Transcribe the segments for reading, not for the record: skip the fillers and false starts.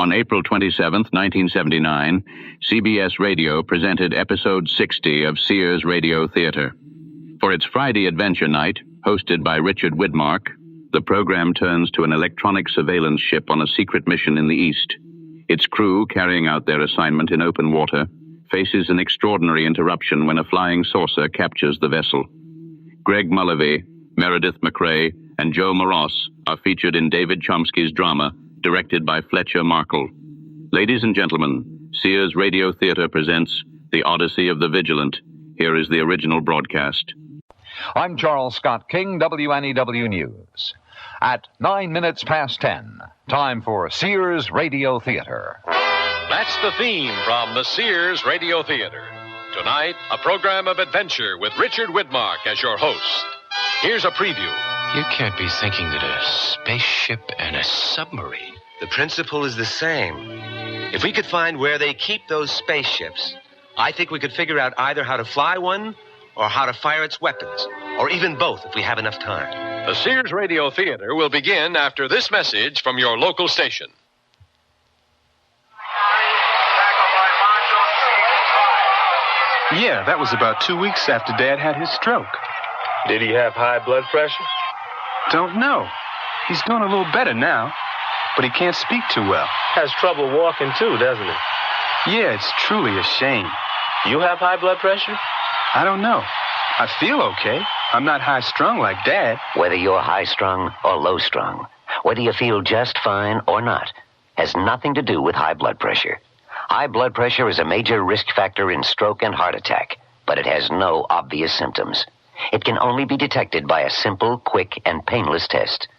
On April 27, 1979, CBS Radio presented episode 60 of Sears Radio Theater. For its Friday Adventure Night, hosted by Richard Widmark, the program turns to an electronic surveillance ship on a secret mission in the East. Its crew, carrying out their assignment in open water, faces an extraordinary interruption when a flying saucer captures the vessel. Greg Mullavey, Meredith MacRae, and Joe Maross are featured in David Chomsky's drama, directed by Fletcher Markle. Ladies and gentlemen, Sears Radio Theater presents The Odyssey of the Vigilant. Here is the original broadcast. I'm Charles Scott King, WNEW News. At 9 minutes past 10, time for Sears Radio Theater. That's the theme from the Sears Radio Theater. Tonight, a program of adventure with Richard Widmark as your host. Here's a preview. You can't be thinking that a spaceship and a submarine... The principle is the same. If we could find where they keep those spaceships, I think we could figure out either how to fly one or how to fire its weapons, or even both if we have enough time. The Sears Radio Theater will begin after this message from your local station. Yeah, that was about 2 weeks after Dad had his stroke. Did he have high blood pressure? Don't know. He's doing a little better now, but he can't speak too well. Has trouble walking too, doesn't he? Yeah, it's truly a shame. You have high blood pressure? I don't know. I feel okay. I'm not high-strung like Dad. Whether you're high-strung or low-strung, whether you feel just fine or not, has nothing to do with high blood pressure. High blood pressure is a major risk factor in stroke and heart attack, but it has no obvious symptoms. It can only be detected by a simple, quick, and painless test.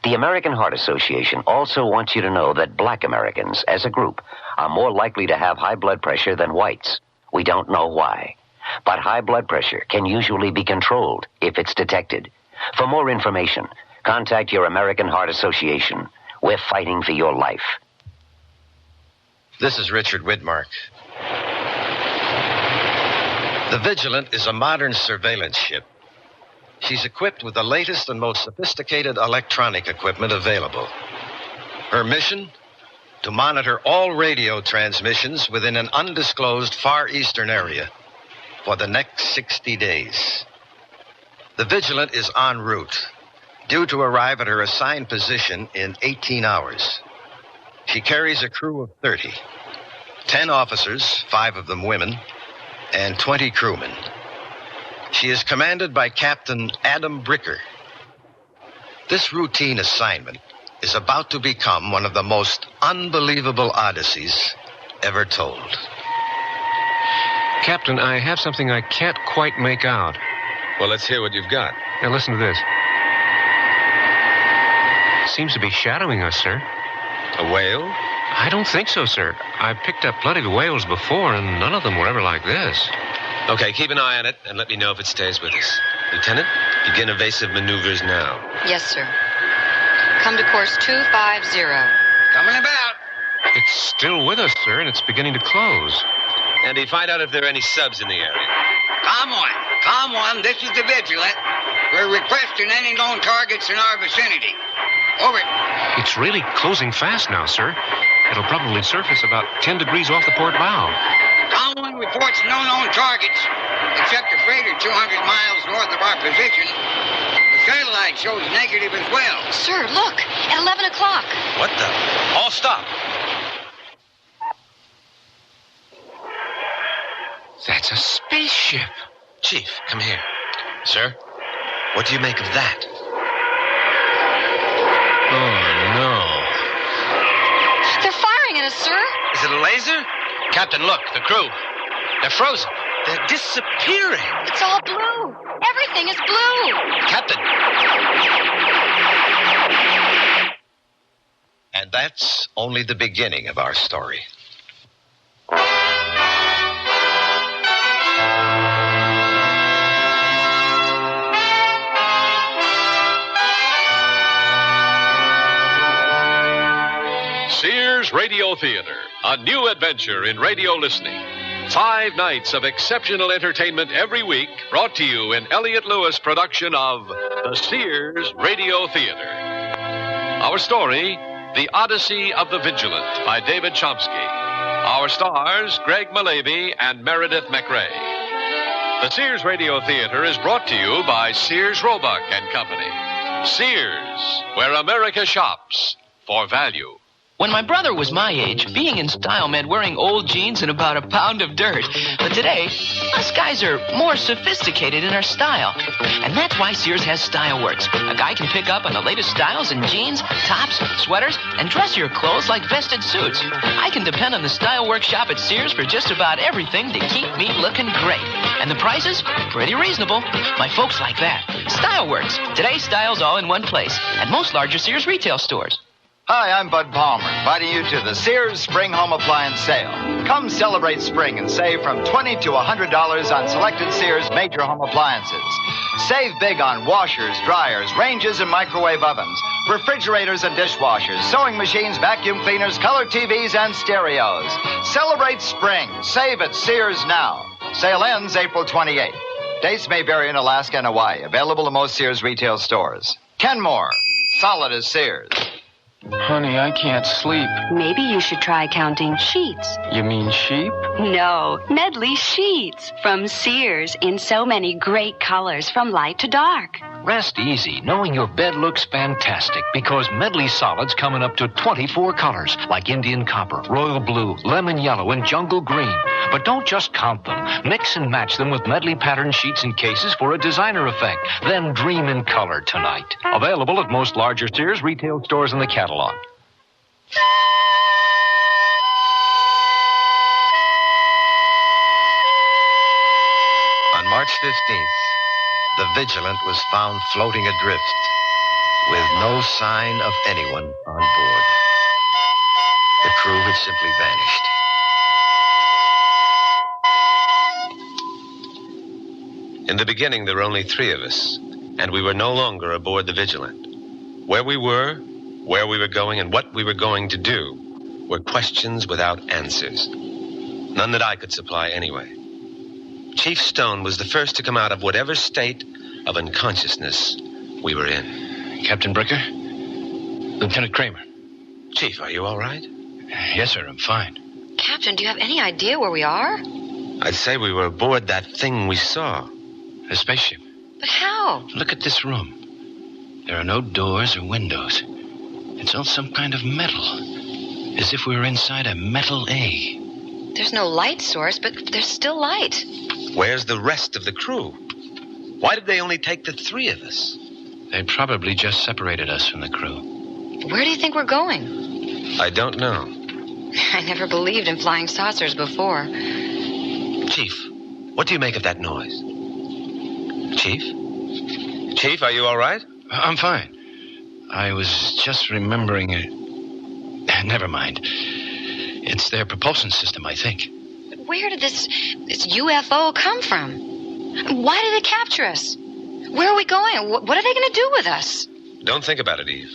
The American Heart Association also wants you to know that black Americans, as a group, are more likely to have high blood pressure than whites. We don't know why. But high blood pressure can usually be controlled if it's detected. For more information, contact your American Heart Association. We're fighting for your life. This is Richard Widmark. The Vigilant is a modern surveillance ship. She's equipped with the latest and most sophisticated electronic equipment available. Her mission? To monitor all radio transmissions within an undisclosed Far Eastern area for the next 60 days. The Vigilant is en route, due to arrive at her assigned position in 18 hours. She carries a crew of 30, 10 officers, 5 of them women, and 20 crewmen. She is commanded by Captain Adam Bricker. This routine assignment is about to become one of the most unbelievable odysseys ever told. Captain, I have something I can't quite make out. Well, let's hear what you've got. Now, listen to this. Seems to be shadowing us, sir. A whale? I don't think so, sir. I've picked up plenty of whales before, and none of them were ever like this. Okay, keep an eye on it and let me know if it stays with us. Lieutenant, begin evasive maneuvers now. Yes, sir. Come to course 250. Coming about. It's still with us, sir, and it's beginning to close. Andy, find out if there are any subs in the area. Calm one. This is the Vigilant. We're requesting any known targets in our vicinity. Over. It's really closing fast now, sir. It'll probably surface about 10 degrees off the port bow. Common reports no known targets, except a freighter 200 miles north of our position. The satellite shows negative as well. Sir, look, at 11 o'clock. What the? All stop. That's a spaceship. Chief, come here. Sir, what do you make of that? Oh, no. They're firing at us, sir. Is it a laser? Captain, look, the crew. They're frozen. They're disappearing. It's all blue. Everything is blue. Captain. And that's only the beginning of our story. Sears Radio Theater, a new adventure in radio listening. 5 nights of exceptional entertainment every week, brought to you in Elliott Lewis production of the Sears Radio Theater. Our story, The Odyssey of the Vigilant by David Chomsky. Our stars, Greg Mullavey and Meredith MacRae. The Sears Radio Theater is brought to you by Sears Roebuck and Company. Sears, where America shops for value. When my brother was my age, being in style meant wearing old jeans and about a pound of dirt. But today, us guys are more sophisticated in our style. And that's why Sears has Style Works. A guy can pick up on the latest styles in jeans, tops, sweaters, and dressier clothes like vested suits. I can depend on the Style Works shop at Sears for just about everything to keep me looking great. And the prices? Pretty reasonable. My folks like that. Style Works. Today's style's all in one place at most larger Sears retail stores. Hi, I'm Bud Palmer, inviting you to the Sears Spring Home Appliance Sale. Come celebrate spring and save from $20 to $100 on selected Sears major home appliances. Save big on washers, dryers, ranges, and microwave ovens, refrigerators and dishwashers, sewing machines, vacuum cleaners, color TVs, and stereos. Celebrate spring. Save at Sears now. Sale ends April 28th. Dates may vary in Alaska and Hawaii. Available in most Sears retail stores. Kenmore. Solid as Sears. Honey, I can't sleep. Maybe you should try counting sheets. You mean sheep? No, Medley sheets from Sears in so many great colors from light to dark. Rest easy, knowing your bed looks fantastic, because Medley solids come in up to 24 colors, like Indian copper, royal blue, lemon yellow, and jungle green. But don't just count them. Mix and match them with Medley pattern sheets and cases for a designer effect. Then dream in color tonight. Available at most larger Sears retail stores in the catalog. On March 15th, the Vigilant was found floating adrift with no sign of anyone on board. The crew had simply vanished. In the beginning, there were only 3 of us, and we were no longer aboard the Vigilant. Where we were going, and what we were going to do were questions without answers. None that I could supply anyway. Chief Stone was the first to come out of whatever state of unconsciousness we were in. Captain Bricker? Lieutenant Kramer. Chief, are you all right? Yes, sir, I'm fine. Captain, do you have any idea where we are? I'd say we were aboard that thing we saw. A spaceship. But how? Look at this room. There are no doors or windows. It's all some kind of metal. As if we were inside a metal egg. There's no light source, but there's still light. Where's the rest of the crew? Why did they only take the 3 of us? They probably just separated us from the crew. Where do you think we're going? I don't know. I never believed in flying saucers before. Chief, what do you make of that noise? Chief? Chief, are you all right? I'm fine. I was just remembering it. Never mind. It's their propulsion system, I think. Where did this UFO come from? Why did it capture us? Where are we going? What are they going to do with us? Don't think about it, Eve.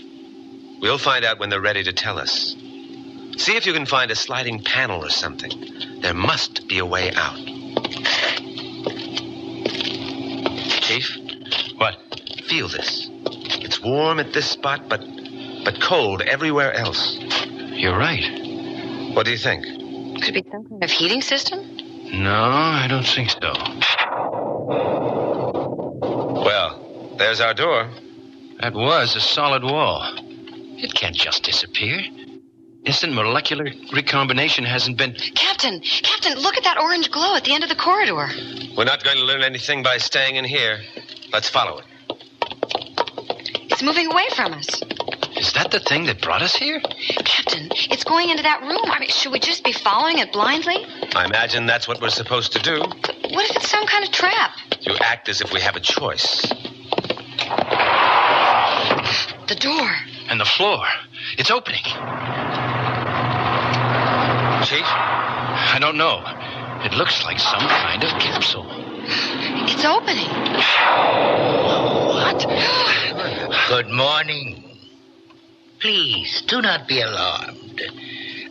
We'll find out when they're ready to tell us. See if you can find a sliding panel or something. There must be a way out. Chief? What? Feel this. It's warm at this spot, but cold everywhere else. You're right. What do you think? Could it be some kind of heating system? No, I don't think so. Well, there's our door. That was a solid wall. It can't just disappear. Instant molecular recombination hasn't been... Captain, look at that orange glow at the end of the corridor. We're not going to learn anything by staying in here. Let's follow it. It's moving away from us. Is that the thing that brought us here? Captain, it's going into that room. I mean, should we just be following it blindly? I imagine that's what we're supposed to do. What if it's some kind of trap? You act as if we have a choice. The door. And the floor. It's opening. Chief? I don't know. It looks like some kind of capsule. It's opening. What? Good morning. Please, do not be alarmed.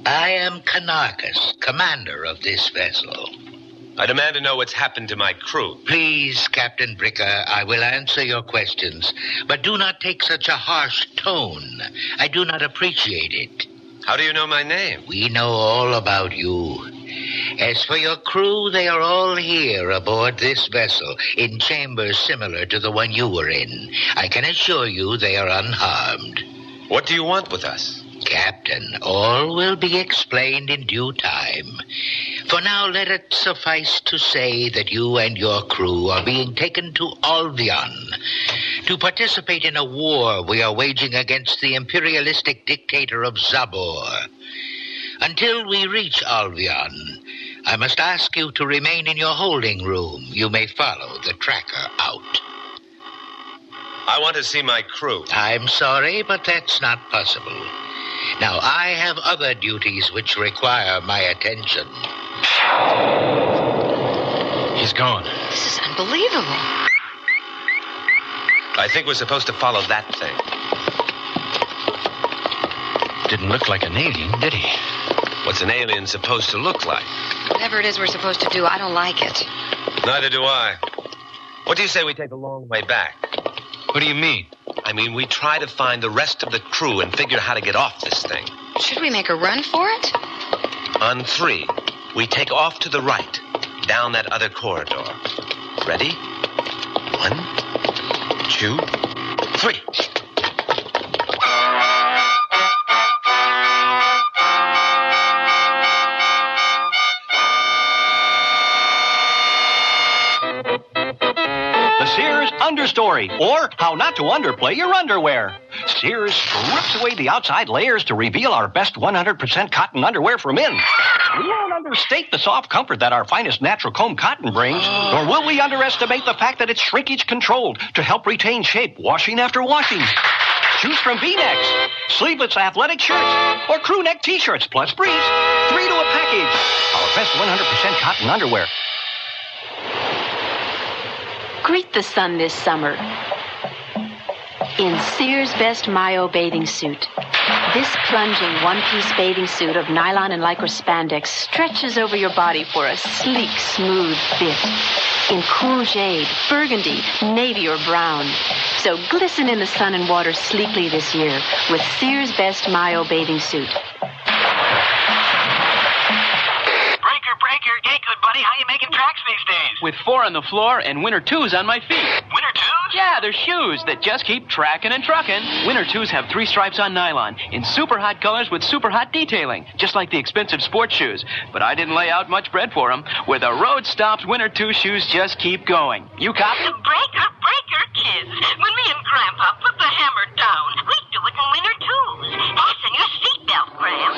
I am Kanarkas, commander of this vessel. I demand to know what's happened to my crew. Please, Captain Bricker, I will answer your questions, but do not take such a harsh tone. I do not appreciate it. How do you know my name? We know all about you. As for your crew, they are all here aboard this vessel in chambers similar to the one you were in. I can assure you they are unharmed. What do you want with us? Captain, all will be explained in due time. For now, let it suffice to say that you and your crew are being taken to Albion to participate in a war we are waging against the imperialistic dictator of Zabor. Until we reach Albion, I must ask you to remain in your holding room. You may follow the tracker out. I want to see my crew. I'm sorry, but that's not possible. Now, I have other duties which require my attention. He's gone. This is unbelievable. I think we're supposed to follow that thing. Didn't look like an alien, did he? What's an alien supposed to look like? Whatever it is we're supposed to do, I don't like it. Neither do I. What do you say we take a long way back? What do you mean? I mean, we try to find the rest of the crew and figure how to get off this thing. Should we make a run for it? On 3, we take off to the right, down that other corridor. Ready? 1, 2, 3. Sears Understory, or How Not to Underplay Your Underwear. Sears strips away the outside layers to reveal our best 100% cotton underwear for men. We won't understate the soft comfort that our finest natural comb cotton brings, nor will we underestimate the fact that it's shrinkage controlled to help retain shape washing after washing. Choose from V-necks, sleeveless athletic shirts, or crew neck t-shirts, plus briefs. 3 to a package. Our best 100% cotton underwear. Greet the sun this summer in Sears' Best Mayo bathing suit. This plunging one-piece bathing suit of nylon and lycra spandex stretches over your body for a sleek, smooth fit in cool jade, burgundy, navy, or brown. So glisten in the sun and water sleekly this year with Sears' Best Mayo bathing suit. Breaker, hey, good buddy, how you making tracks these days? With 4 on the floor and Winter 2s on my feet. Winter 2s? Yeah, they're shoes that just keep tracking and trucking. Winter 2s have 3 stripes on nylon in super hot colors with super hot detailing, just like the expensive sports shoes. But I didn't lay out much bread for them. Where the road stops, Winter 2 shoes just keep going. You copy? Breaker, kids. When me and Grandpa put the hammer down, we do it in Winter 2s. Fasten your seatbelt, Gramp.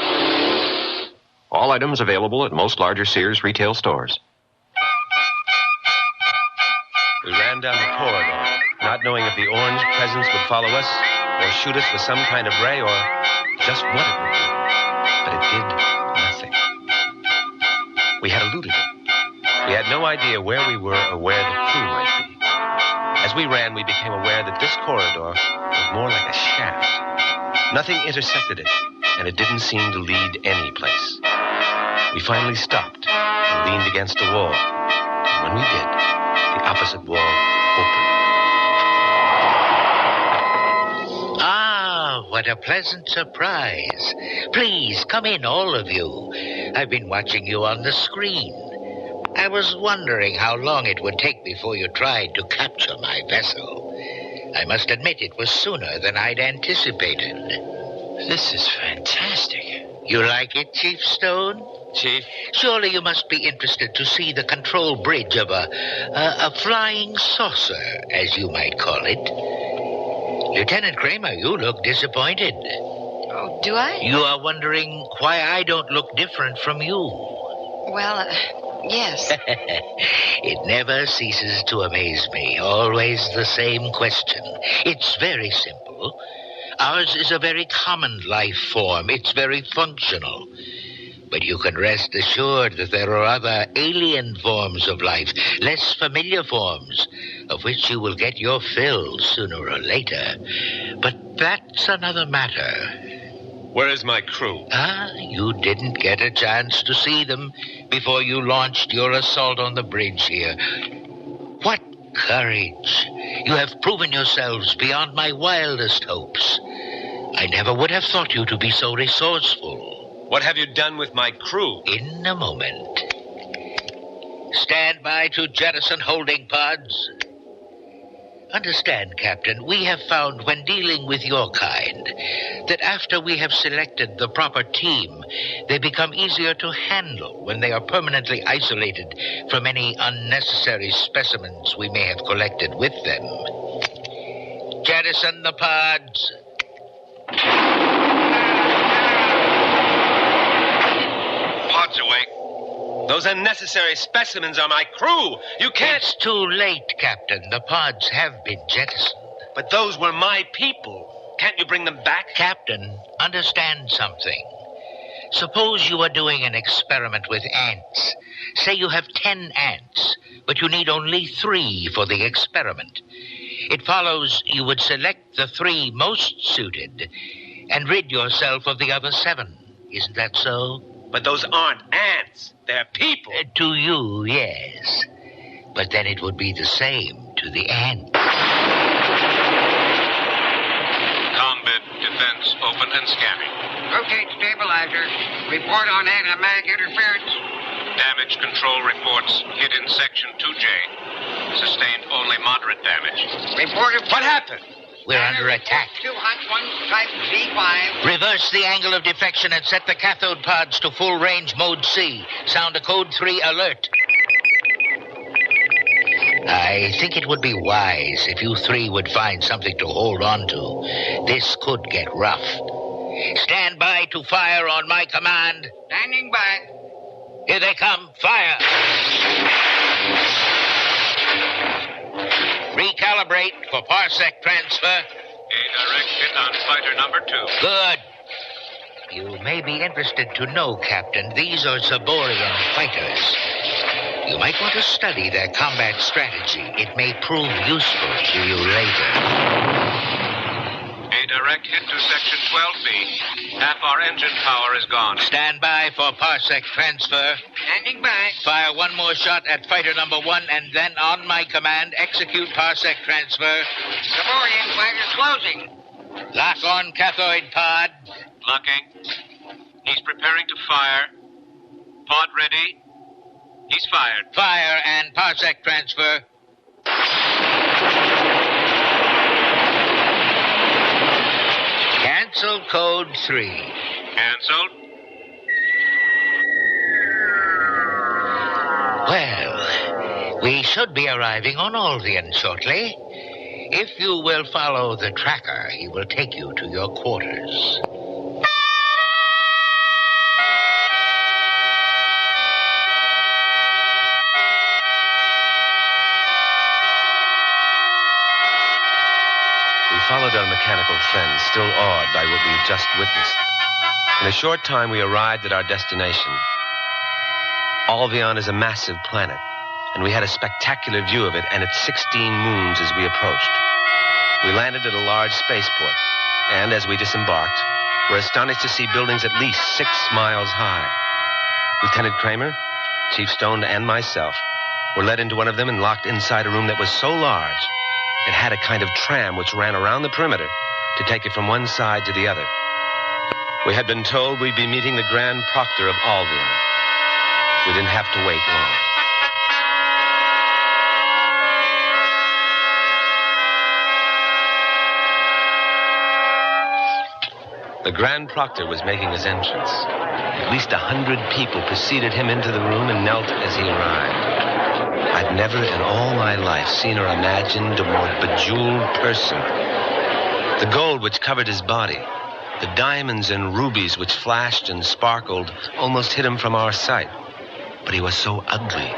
All items available at most larger Sears retail stores. We ran down the corridor, not knowing if the orange presence would follow us, or shoot us with some kind of ray, or just what it would do. But it did nothing. We had eluded it. We had no idea where we were or where the crew might be. As we ran, we became aware that this corridor was more like a shaft. Nothing intersected it, and it didn't seem to lead any place. We finally stopped and leaned against a wall. And when we did, the opposite wall opened. Ah, what a pleasant surprise. Please, come in, all of you. I've been watching you on the screen. I was wondering how long it would take before you tried to capture my vessel. I must admit it was sooner than I'd anticipated. This is fantastic. You like it, Chief Stone? Chief? Surely you must be interested to see the control bridge of a flying saucer, as you might call it. Lieutenant Kramer, you look disappointed. Oh, do I? You are wondering why I don't look different from you. Well, yes. It never ceases to amaze me. Always the same question. It's very simple. Ours is a very common life form. It's very functional. But you can rest assured that there are other alien forms of life, less familiar forms, of which you will get your fill sooner or later. But that's another matter. Where is my crew? You didn't get a chance to see them before you launched your assault on the bridge here. What courage! You have proven yourselves beyond my wildest hopes. I never would have thought you to be so resourceful. What have you done with my crew? In a moment. Stand by to jettison holding pods. Understand, Captain, we have found when dealing with your kind that after we have selected the proper team, they become easier to handle when they are permanently isolated from any unnecessary specimens we may have collected with them. Jettison the pods. Pods away. Those unnecessary specimens are my crew. You can't... It's too late, Captain. The pods have been jettisoned. But those were my people. Can't you bring them back? Captain, understand something. Suppose you are doing an experiment with ants. Say you have 10 ants, but you need only 3 for the experiment. It follows you would select the 3 most suited and rid yourself of the other 7. Isn't that so? But those aren't ants. They're people. To you, yes. But then it would be the same to the ants. Combat defense open and scanning. Rotate stabilizer. Report on automatic interference. Damage control reports hit in section 2J. Sustained only moderate damage. Reporter. What happened? We're under attack. 2 hot ones, type Z5. Reverse the angle of defection and set the cathode pods to full range mode C. Sound a code 3 alert. I think it would be wise if you 3 would find something to hold on to. This could get rough. Stand by to fire on my command. Standing by. Here they come. Fire. Recalibrate for parsec transfer. A direct hit on fighter number 2. Good. You may be interested to know, Captain, these are Zaborian fighters. You might want to study their combat strategy. It may prove useful to you later. A direct hit to section 12B. Half our engine power is gone. Stand by for parsec transfer. Standing by. Fire 1 more shot at fighter number 1, and then on my command, execute parsec transfer. Zaborian fighters closing. Lock on cathode pod. Locking. He's preparing to fire. Pod ready. He's fired. Fire and parsec transfer. Cancel code 3. Canceled. Well, we should be arriving on Albion shortly. If you will follow the tracker, he will take you to your quarters. We followed our mechanical friends, still awed by what we had just witnessed. In a short time, we arrived at our destination. Albion is a massive planet, and we had a spectacular view of it and its 16 moons as we approached. We landed at a large spaceport, and as we disembarked, were astonished to see buildings at least 6 miles high. Lieutenant Kramer, Chief Stone, and myself were led into one of them and locked inside a room that was so large it had a kind of tram which ran around the perimeter to take it from one side to the other. We had been told we'd be meeting the Grand Proctor of Albion. We didn't have to wait long. The Grand Proctor was making his entrance. At least 100 people preceded him into the room and knelt as he arrived. I'd never in all my life seen or imagined a more bejeweled person. The gold which covered his body, the diamonds and rubies which flashed and sparkled, almost hid him from our sight. But he was so ugly.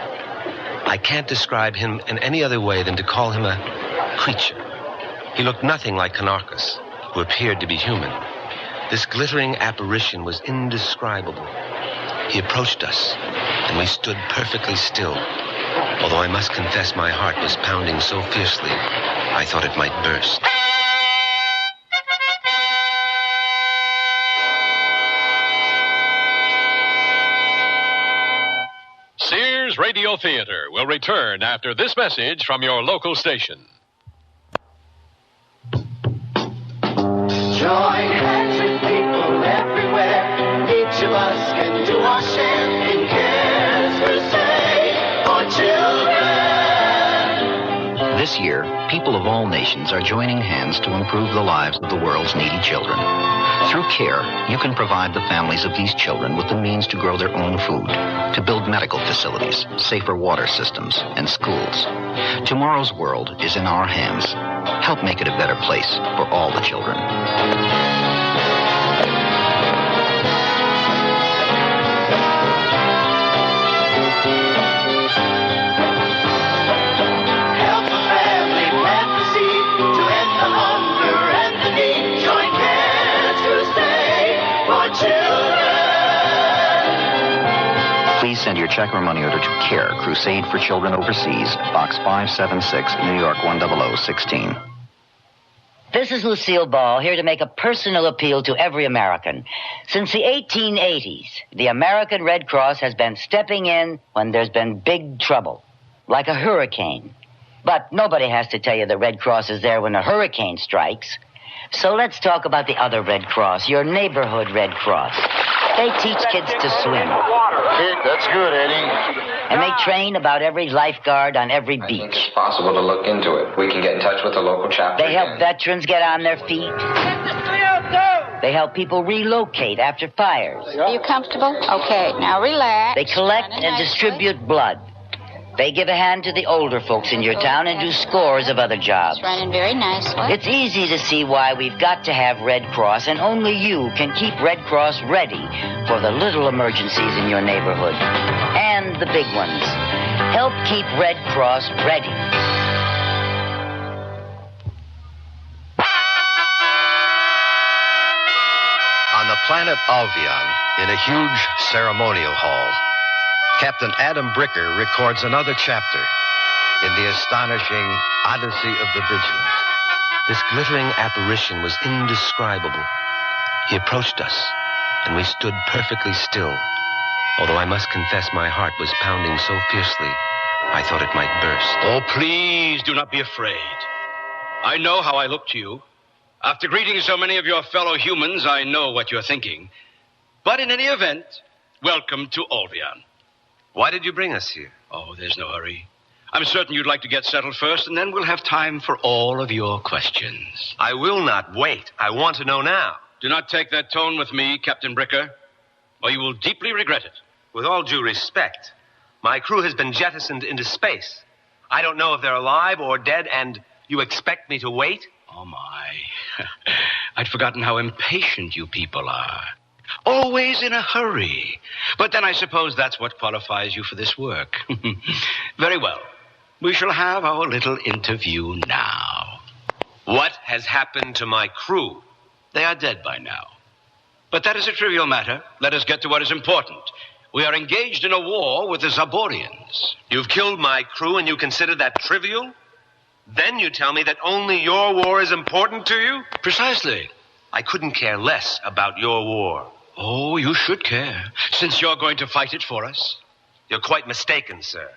I can't describe him in any other way than to call him a creature. He looked nothing like Canarchus, who appeared to be human. This glittering apparition was indescribable. He approached us, and we stood perfectly still. Although I must confess my heart was pounding so fiercely, I thought it might burst. Sears Radio Theater will return after this message from your local station. Join hands with people everywhere. Each of us can do our share in cares crusade for children. This year, people of all nations are joining hands to improve the lives of the world's needy children. Through CARE, you can provide the families of these children with the means to grow their own food, to build medical facilities, safer water systems, and schools. Tomorrow's world is in our hands. Help make it a better place for all the children. Please send your check or money order to CARE, Crusade for Children Overseas, Box 576, New York 10016. This is Lucille Ball, here to make a personal appeal to every American. Since the 1880s, the American Red Cross has been stepping in when there's been big trouble, like a hurricane. But nobody has to tell you the Red Cross is there when a hurricane strikes. So let's talk about the other Red Cross, your neighborhood Red Cross. They teach kids to swim. That's good, Eddie. And they train about every lifeguard on every beach. I think it's possible to look into it. We can get in touch with the local chapter. They help veterans get on their feet. They help people relocate after fires. Are you comfortable? Okay, now relax. They collect and distribute blood. They give a hand to the older folks in your town and do scores of other jobs. It's running very nicely. It's easy to see why we've got to have Red Cross, and only you can keep Red Cross ready for the little emergencies in your neighborhood. And the big ones. Help keep Red Cross ready. On the planet Albion, in a huge ceremonial hall, Captain Adam Bricker records another chapter in the astonishing Odyssey of the Vigilant. This glittering apparition was indescribable. He approached us, and we stood perfectly still, although I must confess my heart was pounding so fiercely, I thought it might burst. Oh, please do not be afraid. I know how I look to you. After greeting so many of your fellow humans, I know what you're thinking. But in any event, welcome to Albion. Why did you bring us here? Oh, there's no hurry. I'm certain you'd like to get settled first, and then we'll have time for all of your questions. I will not wait. I want to know now. Do not take that tone with me, Captain Bricker, or you will deeply regret it. With all due respect, my crew has been jettisoned into space. I don't know if they're alive or dead, and you expect me to wait? Oh, my. I'd forgotten how impatient you people are. Always in a hurry. But then I suppose that's what qualifies you for this work. Very well. We shall have our little interview now. What has happened to my crew? They are dead by now. But that is a trivial matter. Let us get to what is important. We are engaged in a war with the Zaborians. You've killed my crew and you consider that trivial? Then you tell me that only your war is important to you? Precisely. I couldn't care less about your war. Oh, you should care, since you're going to fight it for us. You're quite mistaken, sir.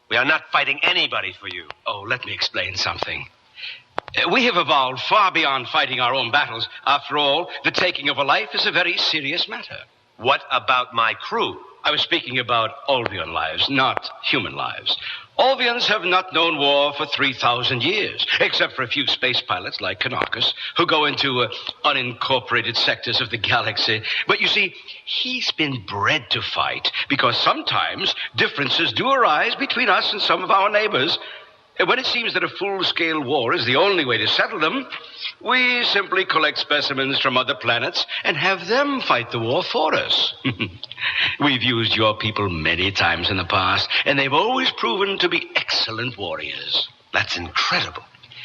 We are not fighting anybody for you. Oh, let me explain something. We have evolved far beyond fighting our own battles. After all, the taking of a life is a very serious matter. What about my crew? I was speaking about Albion lives, not human lives. Albions have not known war for 3,000 years, except for a few space pilots like Kanarkus, who go into unincorporated sectors of the galaxy. But you see, he's been bred to fight, because sometimes differences do arise between us and some of our neighbors. And when it seems that a full-scale war is the only way to settle them, we simply collect specimens from other planets and have them fight the war for us. We've used your people many times in the past, and they've always proven to be excellent warriors. That's incredible.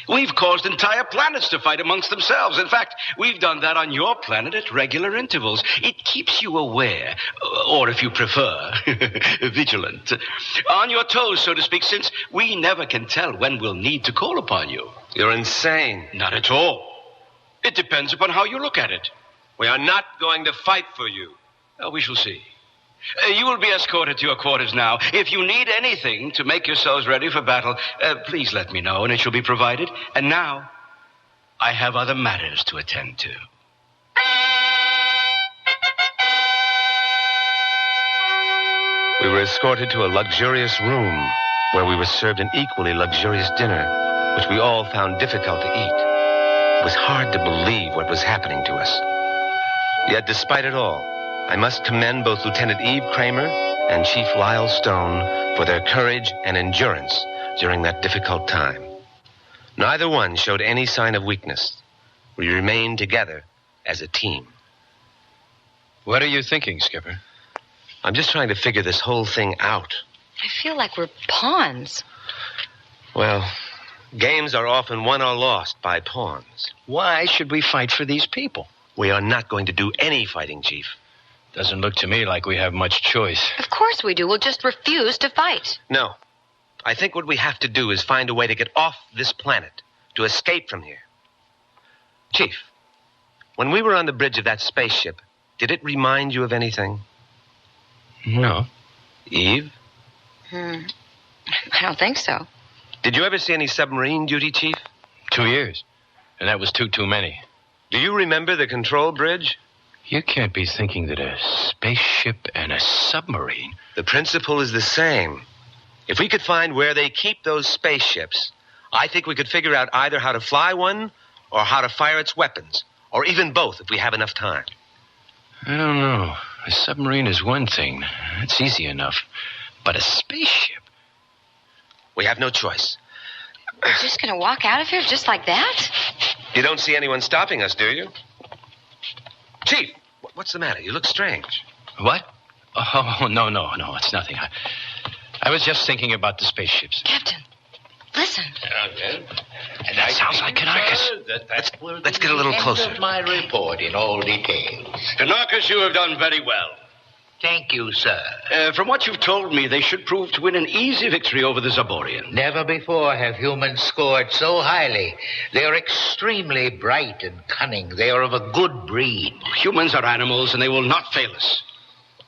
We've caused entire planets to fight amongst themselves. In fact, we've done that on your planet at regular intervals. It keeps you aware, or if you prefer, vigilant. On your toes, so to speak, since we never can tell when we'll need to call upon you. You're insane. Not at all. It depends upon how you look at it. We are not going to fight for you. Well, we shall see. You will be escorted to your quarters now. If you need anything to make yourselves ready for battle, please let me know, and it shall be provided. And now, I have other matters to attend to. We were escorted to a luxurious room where we were served an equally luxurious dinner, which we all found difficult to eat. It was hard to believe what was happening to us. Yet, despite it all, I must commend both Lieutenant Eve Kramer and Chief Lyle Stone for their courage and endurance during that difficult time. Neither one showed any sign of weakness. We remained together as a team. What are you thinking, Skipper? I'm just trying to figure this whole thing out. I feel like we're pawns. Well, games are often won or lost by pawns. Why should we fight for these people? We are not going to do any fighting, Chief. Doesn't look to me like we have much choice. Of course we do. We'll just refuse to fight. No. I think what we have to do is find a way to get off this planet, to escape from here. Chief, when we were on the bridge of that spaceship, did it remind you of anything? No. Eve? I don't think so. Did you ever see any submarine duty, Chief? 2 years. And that was too many. Do you remember the control bridge? You can't be thinking that a spaceship and a submarine... The principle is the same. If we could find where they keep those spaceships, I think we could figure out either how to fly one or how to fire its weapons, or even both if we have enough time. I don't know. A submarine is one thing. That's easy enough. But a spaceship? We have no choice. We're just going to walk out of here just like that? You don't see anyone stopping us, do you? Chief, what's the matter? You look strange. What? Oh, no, it's nothing. I was just thinking about the spaceships. Captain, listen. And that sounds like Kanarkis. Let's get a little closer. My report in all details. Kanarkis, you have done very well. Thank you, sir. From what you've told me, they should prove to win an easy victory over the Zaborians. Never before have humans scored so highly. They are extremely bright and cunning. They are of a good breed. Humans are animals, and they will not fail us.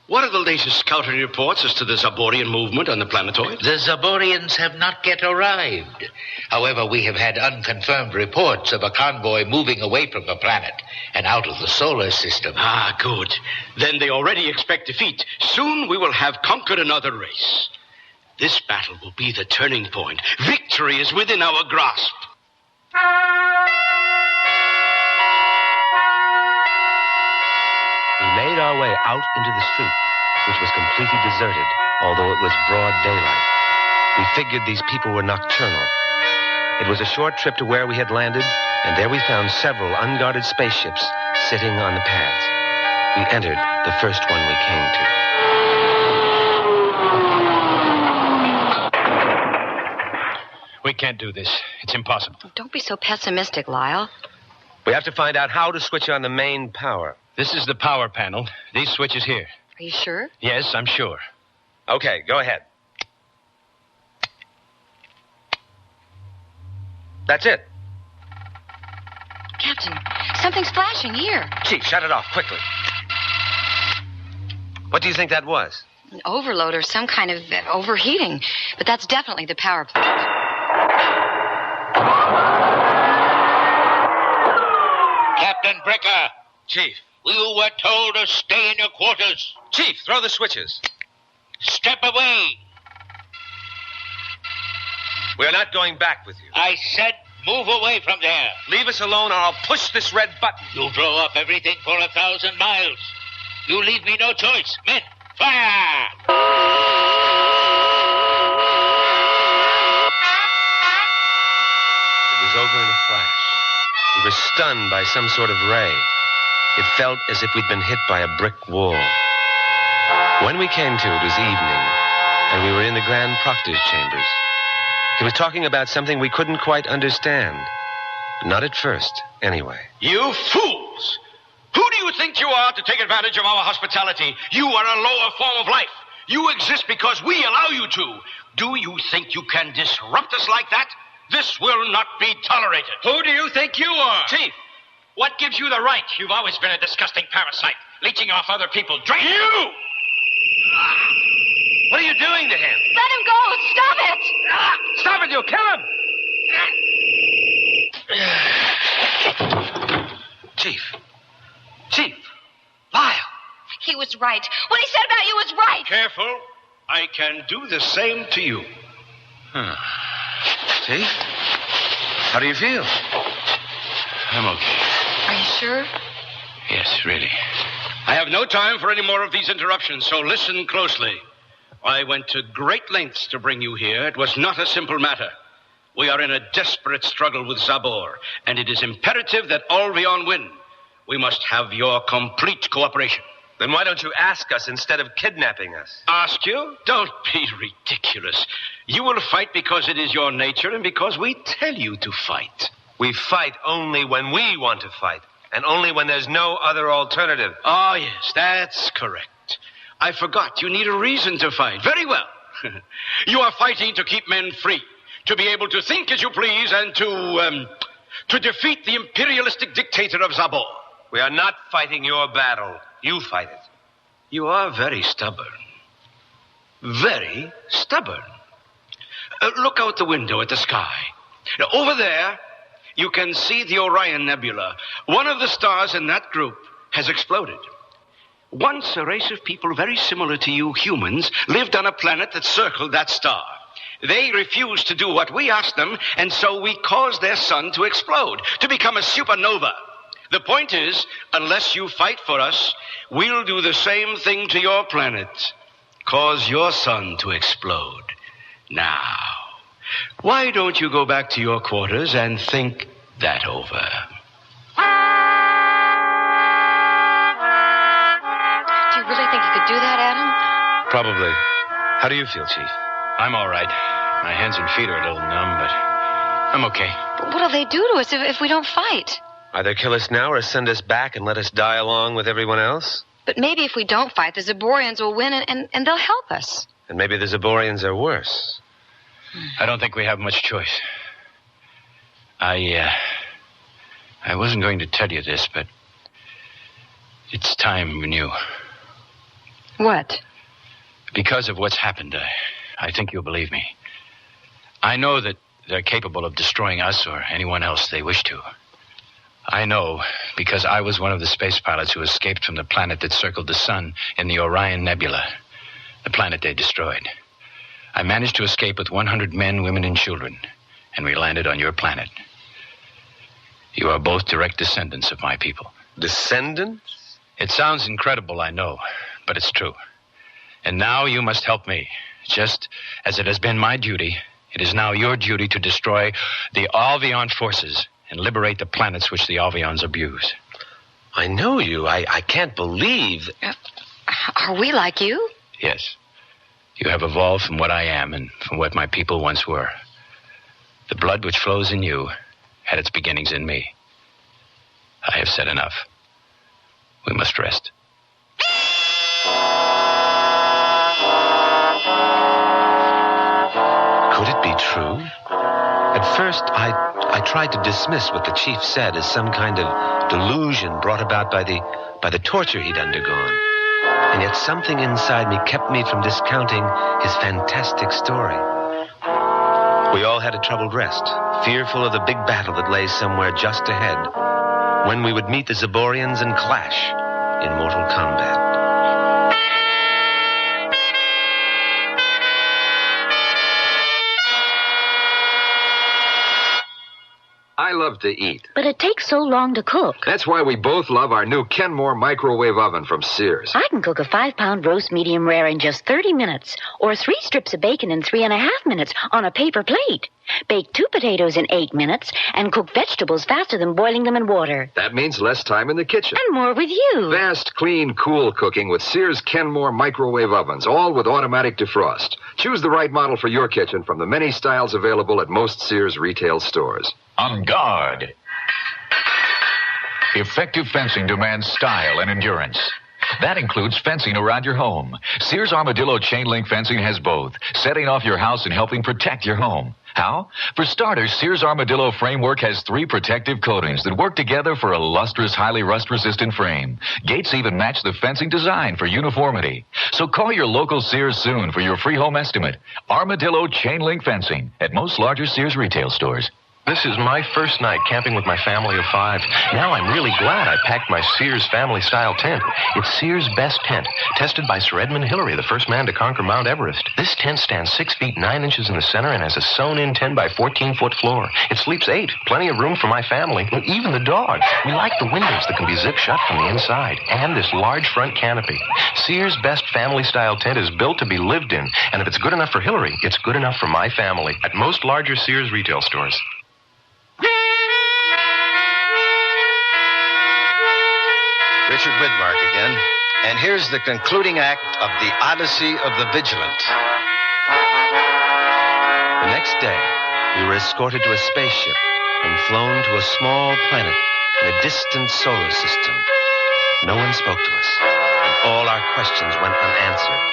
What are the latest scouting reports as to the Zaborian movement on the planetoid? The Zaborians have not yet arrived. However, we have had unconfirmed reports of a convoy moving away from the planet and out of the solar system. Ah, good. Then they already expect defeat. Soon we will have conquered another race. This battle will be the turning point. Victory is within our grasp. We made our way out into the street, which was completely deserted, although it was broad daylight. We figured these people were nocturnal. It was a short trip to where we had landed, and there we found several unguarded spaceships sitting on the pads. We entered the first one we came to. We can't do this. It's impossible. Don't be so pessimistic, Lyle. We have to find out how to switch on the main power. This is the power panel. These switches here. Are you sure? Yes, I'm sure. Okay, go ahead. That's it. Captain, something's flashing here. Chief, shut it off, quickly. What do you think that was? An overload or some kind of overheating. But that's definitely the power plant. Captain Bricker. Chief. You were told to stay in your quarters. Chief, throw the switches. Step away. We are not going back with you. I said move away from there. Leave us alone or I'll push this red button. You blow up everything for 1,000 miles. You leave me no choice. Men, fire! It was over in a flash. We were stunned by some sort of ray. It felt as if we'd been hit by a brick wall. When we came to, it was evening, and we were in the Grand Proctor's chambers. He was talking about something we couldn't quite understand. Not at first, anyway. You fools! Who do you think you are to take advantage of our hospitality? You are a lower form of life. You exist because we allow you to. Do you think you can disrupt us like that? This will not be tolerated. Who do you think you are? Chief. What gives you the right? You've always been a disgusting parasite, leeching off other people. Drain you! What are you doing to him? Let him go! Stop it! Stop it, you'll kill him! Chief. Lyle. He was right. What he said about you was right. Careful. I can do the same to you. Chief? How do you feel? I'm okay. Are you sure? Yes, really. I have no time for any more of these interruptions, so listen closely. I went to great lengths to bring you here. It was not a simple matter. We are in a desperate struggle with Zabor, and it is imperative that Albion win. We must have your complete cooperation. Then why don't you ask us instead of kidnapping us? Ask you? Don't be ridiculous. You will fight because it is your nature and because we tell you to fight. We fight only when we want to fight, and only when there's no other alternative. Oh, yes, that's correct. I forgot. You need a reason to fight. Very well. You are fighting to keep men free, to be able to think as you please, and to defeat the imperialistic dictator of Zabor. We are not fighting your battle. You fight it. You are very stubborn. Very stubborn. Look out the window at the sky. Now, over there, you can see the Orion Nebula. One of the stars in that group has exploded. Once a race of people very similar to you humans lived on a planet that circled that star. They refused to do what we asked them, and so we caused their sun to explode, to become a supernova. The point is, unless you fight for us, we'll do the same thing to your planet. Cause your sun to explode. Now, why don't you go back to your quarters and think that over? Do you really think you could do that, Adam? Probably. How do you feel, Chief? I'm all right. My hands and feet are a little numb, but I'm okay. But what'll they do to us if we don't fight? Either kill us now or send us back and let us die along with everyone else. But maybe if we don't fight, the Zaborians will win and they'll help us. And maybe the Zaborians are worse. I don't think we have much choice. I wasn't going to tell you this, but it's time we knew. What? Because of what's happened, I think you'll believe me. I know that they're capable of destroying us or anyone else they wish to. I know because I was one of the space pilots who escaped from the planet that circled the sun in the Orion Nebula, the planet they destroyed. I managed to escape with 100 men, women, and children, and we landed on your planet. You are both direct descendants of my people. Descendants? It sounds incredible, I know, but it's true. And now you must help me. Just as it has been my duty, it is now your duty to destroy the Albion forces and liberate the planets which the Albions abuse. I know you. I can't believe... Are we like you? Yes. You have evolved from what I am and from what my people once were. The blood which flows in you had its beginnings in me. I have said enough. We must rest. Could it be true? At first, I tried to dismiss what the chief said as some kind of delusion brought about by the torture he'd undergone. And yet something inside me kept me from discounting his fantastic story. We all had a troubled rest, fearful of the big battle that lay somewhere just ahead, when we would meet the Zaborians and clash in mortal combat. I love to eat. But it takes so long to cook. That's why we both love our new Kenmore microwave oven from Sears. I can cook a 5-pound roast medium rare in just 30 minutes, or 3 strips of bacon in 3.5 minutes on a paper plate. Bake 2 potatoes in 8 minutes, and cook vegetables faster than boiling them in water. That means less time in the kitchen. And more with you. Fast, clean, cool cooking with Sears Kenmore microwave ovens, all with automatic defrost. Choose the right model for your kitchen from the many styles available at most Sears retail stores. On guard. Effective fencing demands style and endurance. That includes fencing around your home. Sears Armadillo chain link fencing has both, setting off your house and helping protect your home. How? For starters, Sears Armadillo framework has 3 protective coatings that work together for a lustrous, highly rust-resistant frame. Gates even match the fencing design for uniformity. So call your local Sears soon for your free home estimate. Armadillo chain link fencing at most larger Sears retail stores. This is my first night camping with my family of 5. Now I'm really glad I packed my Sears family-style tent. It's Sears' best tent, tested by Sir Edmund Hillary, the first man to conquer Mount Everest. This tent stands 6 feet 9 inches in the center and has a sewn-in 10 by 14-foot floor. It sleeps 8, plenty of room for my family, even the dog. We like the windows that can be zipped shut from the inside, and this large front canopy. Sears' best family-style tent is built to be lived in, and if it's good enough for Hillary, it's good enough for my family. At most larger Sears retail stores. Richard Widmark again, and here's the concluding act of the Odyssey of the Vigilant. The next day, we were escorted to a spaceship and flown to a small planet in a distant solar system. No one spoke to us, and all our questions went unanswered.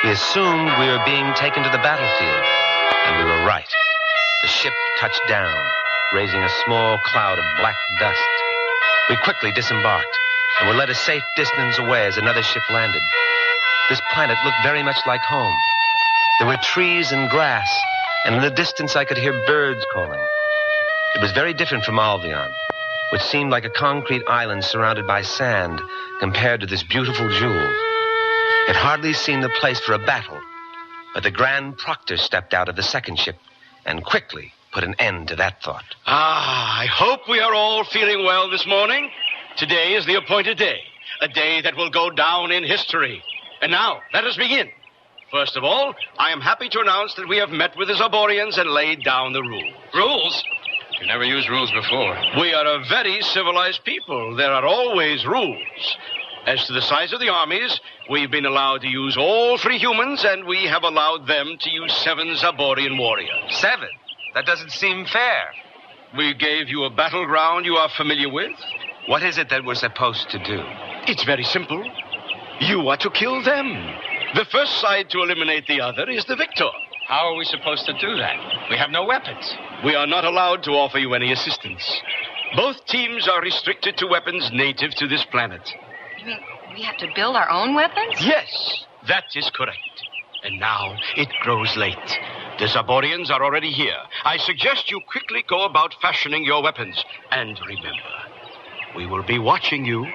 We assumed we were being taken to the battlefield, and we were right. The ship touched down, raising a small cloud of black dust. We quickly disembarked and were led a safe distance away as another ship landed. This planet looked very much like home. There were trees and grass, and in the distance I could hear birds calling. It was very different from Albion, which seemed like a concrete island surrounded by sand compared to this beautiful jewel. It hardly seemed the place for a battle, but the Grand Proctor stepped out of the second ship and quickly put an end to that thought. I hope we are all feeling well this morning. Today is the appointed day, a day that will go down in history. And now, let us begin. First of all, I am happy to announce that we have met with the Zaborians and laid down the rules. Rules? You never used rules before. We are a very civilized people. There are always rules. As to the size of the armies, we've been allowed to use all 3 humans, and we have allowed them to use 7 Zaborian warriors. 7? That doesn't seem fair. We gave you a battleground you are familiar with. What is it that we're supposed to do? It's very simple. You are to kill them. The first side to eliminate the other is the victor. How are we supposed to do that? We have no weapons. We are not allowed to offer you any assistance. Both teams are restricted to weapons native to this planet. You mean we have to build our own weapons? Yes, that is correct. And now it grows late. The Zaborians are already here. I suggest you quickly go about fashioning your weapons. And remember, we will be watching you.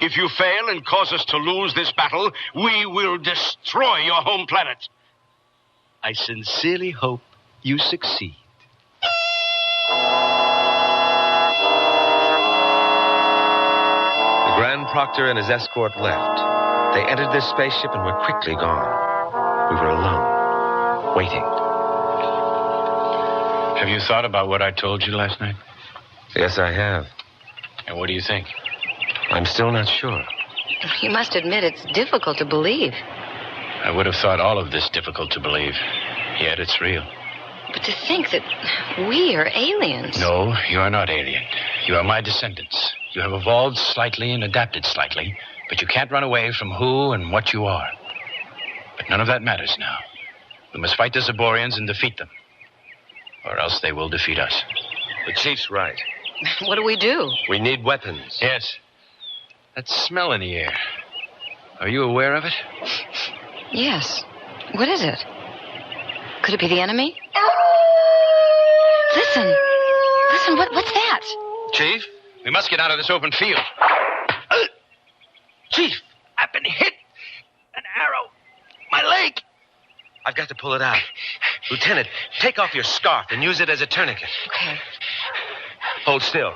If you fail and cause us to lose this battle, we will destroy your home planet. I sincerely hope you succeed. The Grand Proctor and his escort left. They entered their spaceship and were quickly gone. We were alone, waiting. Have you thought about what I told you last night? Yes, I have. And what do you think? I'm still not sure. You must admit it's difficult to believe. I would have thought all of this difficult to believe. Yet it's real. But to think that we are aliens. No, you are not alien. You are my descendants. You have evolved slightly and adapted slightly, but you can't run away from who and what you are. But none of that matters now. We must fight the Zaborians and defeat them, or else they will defeat us. The Chief's right. What do we do? We need weapons. Yes. That smell in the air. Are you aware of it? Yes. What is it? Could it be the enemy? Listen. Listen, what's that? Chief, we must get out of this open field. Chief, I've been hit. An arrow. My leg. I've got to pull it out. Lieutenant, take off your scarf and use it as a tourniquet. Okay. Hold still.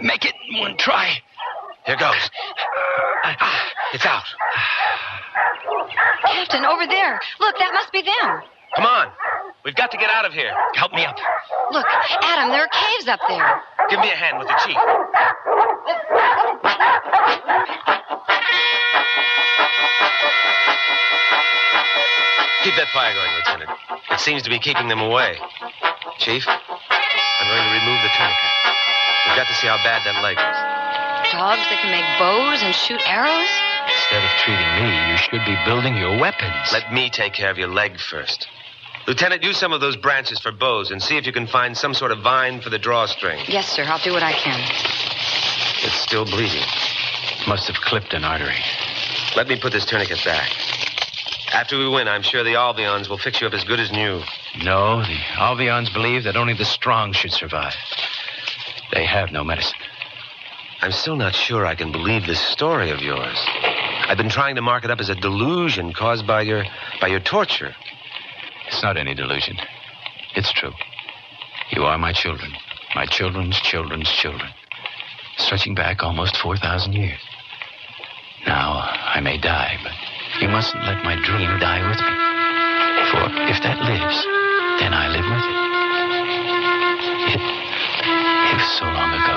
Make it in one try. Here goes. It's out. Captain, over there. Look, that must be them. Come on. We've got to get out of here. Help me up. Look, Adam, there are caves up there. Give me a hand with the Chief. Keep that fire going, Lieutenant. It seems to be keeping them away. Chief, I'm going to remove the tourniquet. We've got to see how bad that leg is. Dogs that can make bows and shoot arrows? Instead of treating me, you should be building your weapons. Let me take care of your leg first. Lieutenant, use some of those branches for bows and see if you can find some sort of vine for the drawstring. Yes, sir. I'll do what I can. It's still bleeding. Must have clipped an artery. Let me put this tourniquet back. After we win, I'm sure the Albions will fix you up as good as new. No, the Albions believe that only the strong should survive. They have no medicine. I'm still not sure I can believe this story of yours. I've been trying to mark it up as a delusion caused by your torture. It's not any delusion. It's true. You are my children. My children's children's children. Stretching back almost 4,000 years. Now, I may die, but you mustn't let my dream die with me. For if that lives, then I live with it. It was so long ago.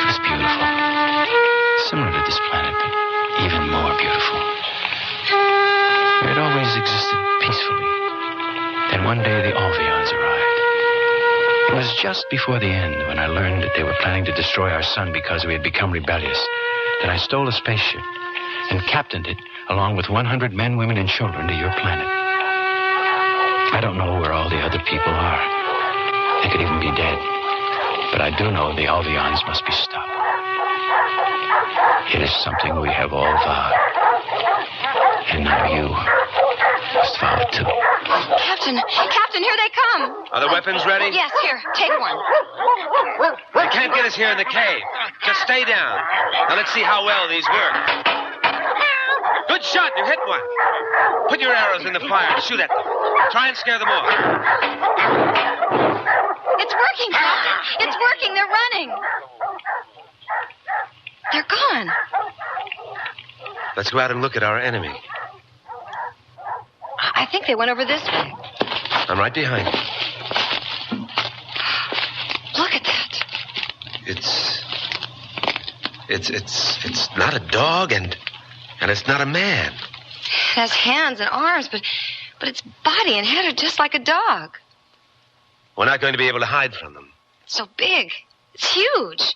It was beautiful. Similar to this planet, but even more beautiful. It always existed peacefully. Then one day the Albions arrived. It was just before the end when I learned that they were planning to destroy our sun because we had become rebellious, that I stole a spaceship and captained it along with 100 men, women, and children to your planet. I don't know where all the other people are. They could even be dead. But I do know the Albions must be stopped. It is something we have all vowed. And now you must vow it too. Captain, here they come. Are the weapons ready? Yes, here, take one. They can't get us here in the cave. Just stay down. Now let's see how well these work. Good shot. You hit one. Put your arrows in the fire and shoot at them. Try and scare them off. It's working, Captain. It's working. They're running. They're gone. Let's go out and look at our enemy. I think they went over this way. I'm right behind you. Look at that. It's not a dog and it's not a man. It has hands and arms, but its body and head are just like a dog. We're not going to be able to hide from them. It's so big. It's huge.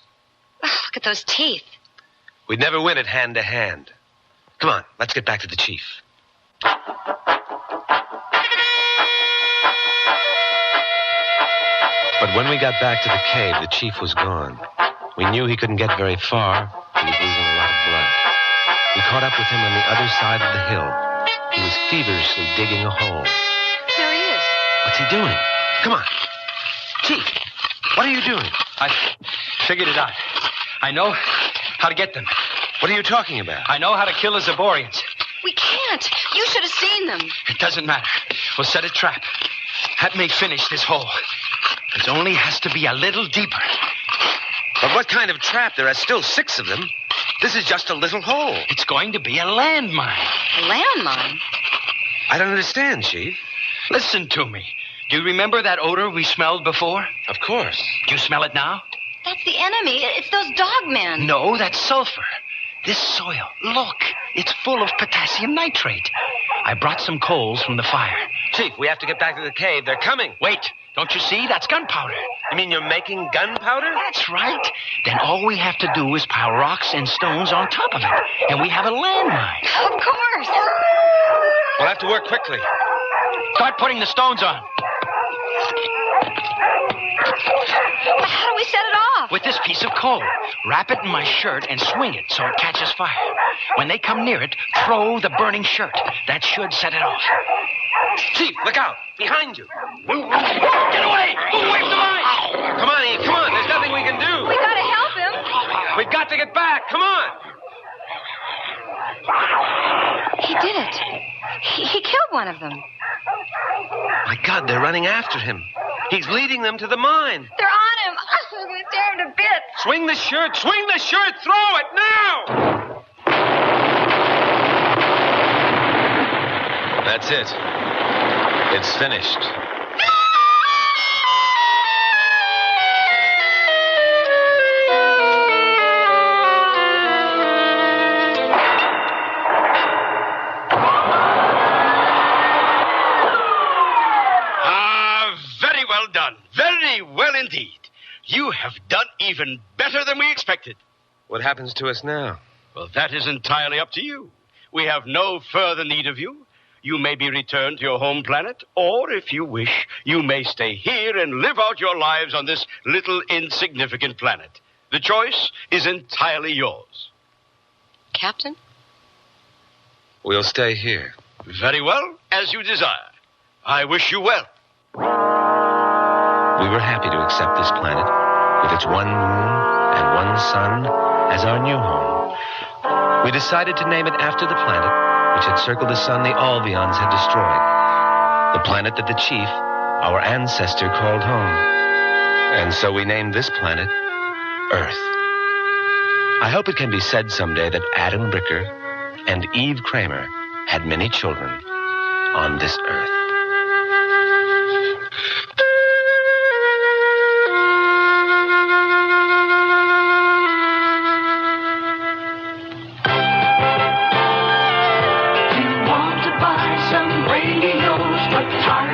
Oh, look at those teeth. We'd never win it hand to hand. Come on, let's get back to the chief. But when we got back to the cave, the chief was gone. We knew he couldn't get very far. He was losing a lot of blood. We caught up with him on the other side of the hill. He was feverishly digging a hole. There he is. What's he doing? Come on. Chief, what are you doing? I figured it out. I know how to get them. What are you talking about? I know how to kill the Zaborians. We can't. You should have seen them. It doesn't matter. We'll set a trap. That may finish this hole. It only has to be a little deeper. But what kind of trap? There are still 6 of them. This is just a little hole. It's going to be a landmine. A landmine? I don't understand, Chief. Listen to me. Do you remember that odor we smelled before? Of course. Do you smell it now? That's the enemy. It's those dogmen. No, that's sulfur. This soil, look, it's full of potassium nitrate. I brought some coals from the fire. Chief, we have to get back to the cave. They're coming. Wait, don't you see? That's gunpowder. You mean you're making gunpowder? That's right. Then all we have to do is pile rocks and stones on top of it, and we have a landmine. Of course. We'll have to work quickly. Start putting the stones on. How do we set it off? With this piece of coal. Wrap it in my shirt and swing it so it catches fire. When they come near it, throw the burning shirt. That should set it off. Chief, look out. Behind you. Get away! Move away from the mine! Come on, Eve. Come on. There's nothing we can do. We gotta help him. We've got to get back. Come on. He did it. He killed one of them. My God, they're running after him. He's leading them to the mine. They're on him. I'm going to tear him to bits. Swing the shirt. Swing the shirt. Throw it now. That's it. It's finished. Very well indeed. You have done even better than we expected. What happens to us now? Well, that is entirely up to you. We have no further need of you. you may be returned to your home planet, or if you wish, you may stay here and live out your lives on this little insignificant planet. The choice is entirely yours. Captain? We'll stay here. Very well, as you desire. I wish you well. We were happy to accept this planet, with its one moon and one sun, as our new home. We decided to name it after the planet which had circled the sun the Albions had destroyed. The planet that the chief, our ancestor, called home. And so we named this planet Earth. I hope it can be said someday that Adam Bricker and Eve Kramer had many children on this Earth.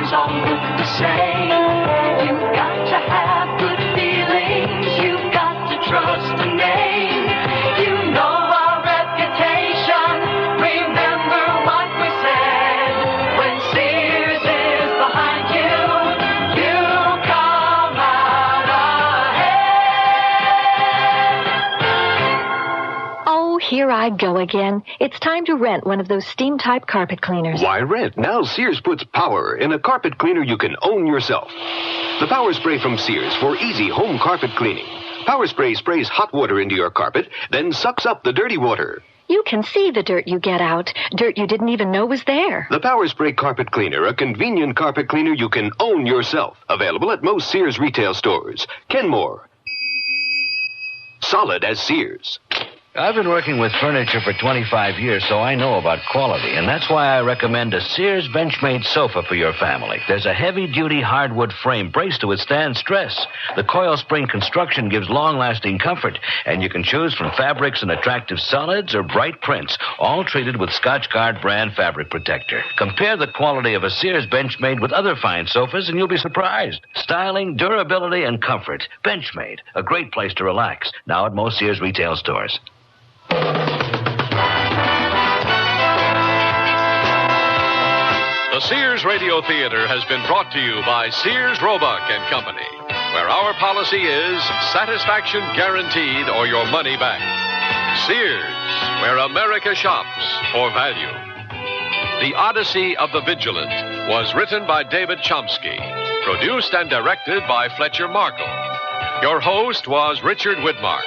All look the same. You've got to have good feelings. You've got to trust the name. You know our reputation. Remember what we said. When Sears is behind you, you come out ahead. Oh, here I go again. It's time to rent one of those steam-type carpet cleaners. Why rent? Now Sears puts power in a carpet cleaner you can own yourself. The Power Spray from Sears for easy home carpet cleaning. Power Spray sprays hot water into your carpet, then sucks up the dirty water. You can see the dirt you get out. Dirt you didn't even know was there. The Power Spray Carpet Cleaner, a convenient carpet cleaner you can own yourself. Available at most Sears retail stores. Kenmore. Solid as Sears. I've been working with furniture for 25 years, so I know about quality, and that's why I recommend a Sears Benchmade sofa for your family. There's a heavy-duty hardwood frame braced to withstand stress. The coil spring construction gives long-lasting comfort, and you can choose from fabrics in attractive solids or bright prints, all treated with Scotchgard brand fabric protector. Compare the quality of a Sears Benchmade with other fine sofas, and you'll be surprised. Styling, durability, and comfort. Benchmade, a great place to relax. Now at most Sears retail stores. The Sears Radio Theater has been brought to you by Sears Roebuck and Company, where our policy is satisfaction guaranteed or your money back. Sears, where America shops for value. The Odyssey of the Vigilant was written by David Chomsky, produced and directed by Fletcher Markle. Your host was Richard Widmark.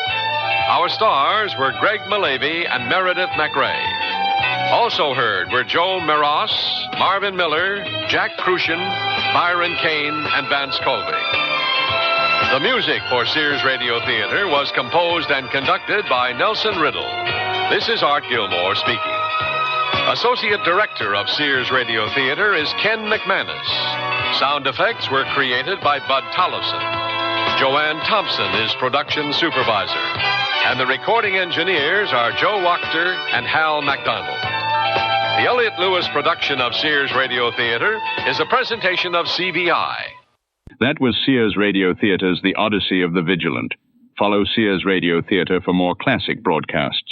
Our stars were Greg Mullavey and Meredith MacRae. Also heard were Joe Maross, Marvin Miller, Jack Crucian, Byron Kane, and Vance Colby. The music for Sears Radio Theater was composed and conducted by Nelson Riddle. This is Art Gilmore speaking. Associate Director of Sears Radio Theater is Ken McManus. Sound effects were created by Bud Tollefson. Joanne Thompson is production supervisor. And the recording engineers are Joe Wachter and Hal MacDonald. The Elliott Lewis production of Sears Radio Theater is a presentation of CBI. That was Sears Radio Theater's The Odyssey of the Vigilant. Follow Sears Radio Theater for more classic broadcasts.